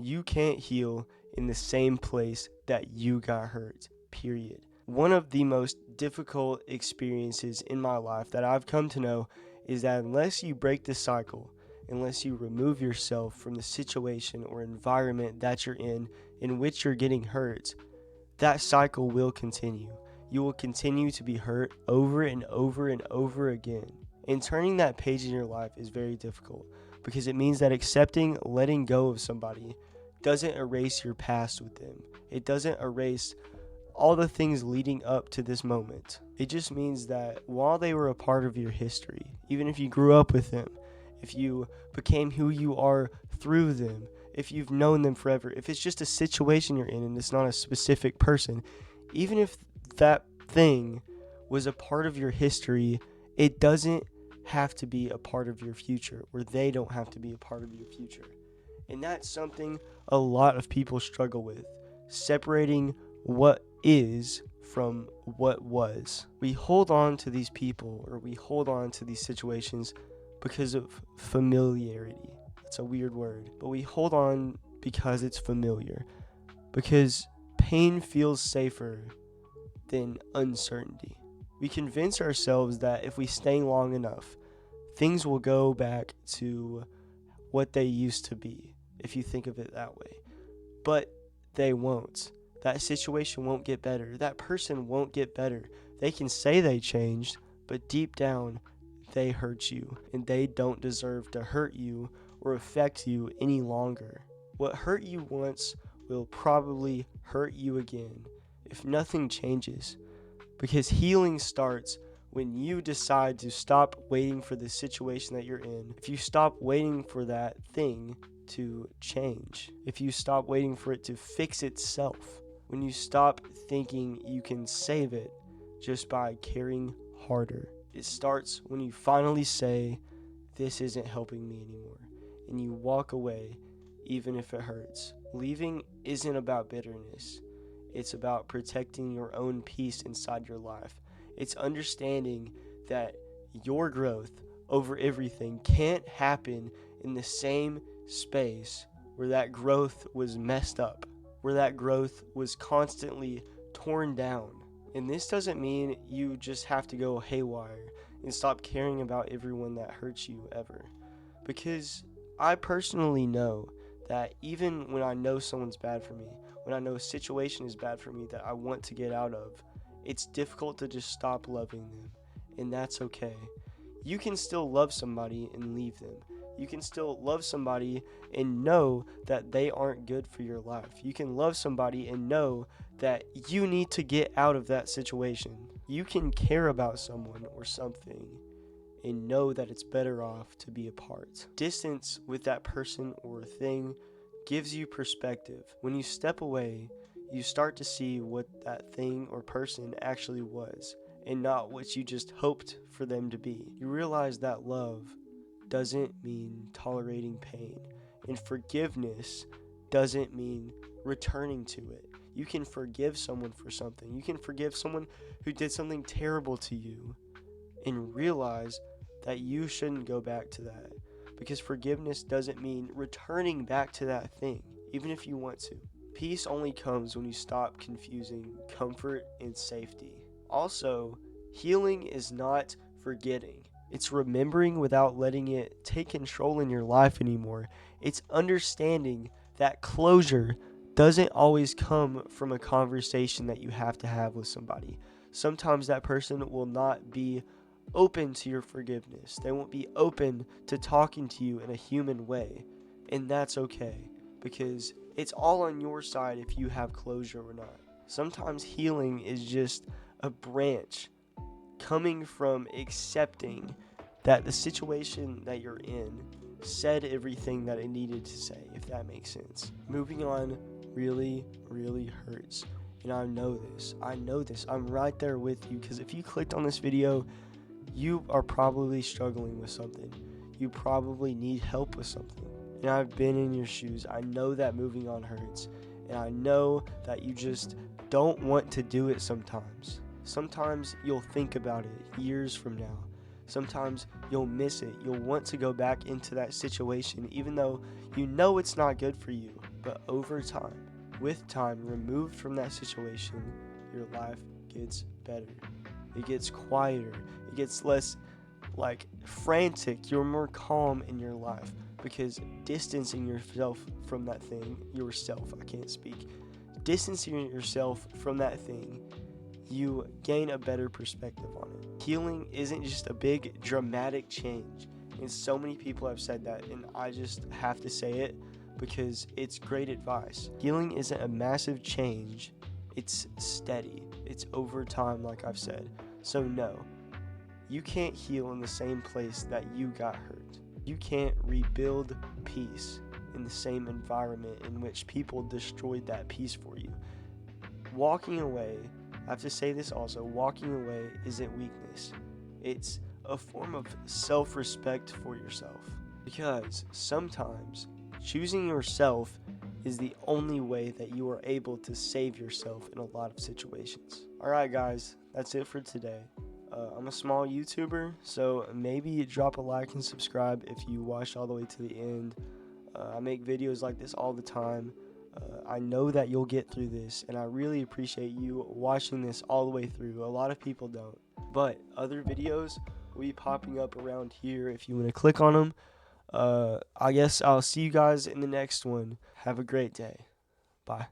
You can't heal in the same place that you got hurt, period. One of the most difficult experiences in my life that I've come to know is that unless you break the cycle, unless you remove yourself from the situation or environment that you're in which you're getting hurt, that cycle will continue. You will continue to be hurt over and over and over again. And turning that page in your life is very difficult because it means that accepting, letting go of somebody doesn't erase your past with them. It doesn't erase all the things leading up to this moment. It just means that while they were a part of your history, even if you grew up with them, if you became who you are through them, if you've known them forever, if it's just a situation you're in and it's not a specific person, even if that thing was a part of your history, it doesn't have to be a part of your future, or they don't have to be a part of your future. And that's something a lot of people struggle with, separating what is from what was. We hold on to these people, or we hold on to these situations because of familiarity. It's a weird word, but we hold on because it's familiar, because pain feels safer than uncertainty. We convince ourselves that if we stay long enough, things will go back to what they used to be, if you think of it that way. But they won't. That situation won't get better. That person won't get better. They can say they changed, but deep down, they hurt you, and they don't deserve to hurt you or affect you any longer. What hurt you once will probably hurt you again if nothing changes, because healing starts when you decide to stop waiting for the situation that you're in. If you stop waiting for that thing to change, if you stop waiting for it to fix itself, when you stop thinking you can save it just by caring harder. It starts when you finally say, this isn't helping me anymore, and you walk away even if it hurts. Leaving isn't about bitterness. It's about protecting your own peace inside your life. It's understanding that your growth over everything can't happen in the same space where that growth was messed up, where that growth was constantly torn down. And this doesn't mean you just have to go haywire and stop caring about everyone that hurts you ever. Because I personally know that even when I know someone's bad for me, when I know a situation is bad for me that I want to get out of, it's difficult to just stop loving them. And that's okay. You can still love somebody and leave them. You can still love somebody and know that they aren't good for your life. You can love somebody and know that you need to get out of that situation. You can care about someone or something and know that it's better off to be apart. Distance with that person or thing gives you perspective. When you step away, you start to see what that thing or person actually was and not what you just hoped for them to be. You realize that love doesn't mean tolerating pain, and forgiveness doesn't mean returning to it. You can forgive someone for something. You can forgive someone who did something terrible to you and realize that you shouldn't go back to that, because forgiveness doesn't mean returning back to that thing, even if you want to. Peace only comes when you stop confusing comfort and safety. Also, healing is not forgetting. It's remembering without letting it take control in your life anymore. It's understanding that closure doesn't always come from a conversation that you have to have with somebody. Sometimes that person will not be open to your forgiveness. They won't be open to talking to you in a human way. And that's okay, because it's all on your side if you have closure or not. Sometimes healing is just a branch coming from accepting that the situation that you're in said everything that it needed to say, if that makes sense. Moving on really, really hurts. And I know this. I'm right there with you, because if you clicked on this video, you are probably struggling with something. You probably need help with something. And I've been in your shoes. I know that moving on hurts. And I know that you just don't want to do it sometimes. Sometimes you'll think about it years from now. Sometimes you'll miss it. You'll want to go back into that situation even though you know it's not good for you. But over time, with time removed from that situation, your life gets better. It gets quieter. It gets less frantic. You're more calm in your life because distancing yourself from that thing, distancing yourself from that thing, you gain a better perspective on it. Healing isn't just a big dramatic change. And so many people have said that, and I just have to say it because it's great advice. Healing isn't a massive change, it's steady. It's over time, like I've said. So no, you can't heal in the same place that you got hurt. You can't rebuild peace in the same environment in which people destroyed that peace for you. Walking away, I have to say this also, walking away isn't weakness. It's a form of self-respect for yourself. Because sometimes choosing yourself is the only way that you are able to save yourself in a lot of situations. Alright guys, that's it for today. I'm a small YouTuber, so maybe drop a like and subscribe if you watched all the way to the end. I make videos like this all the time. I know that you'll get through this, and I really appreciate you watching this all the way through. A lot of people don't. But other videos will be popping up around here if you want to click on them. I guess I'll see you guys in the next one. Have a great day. Bye.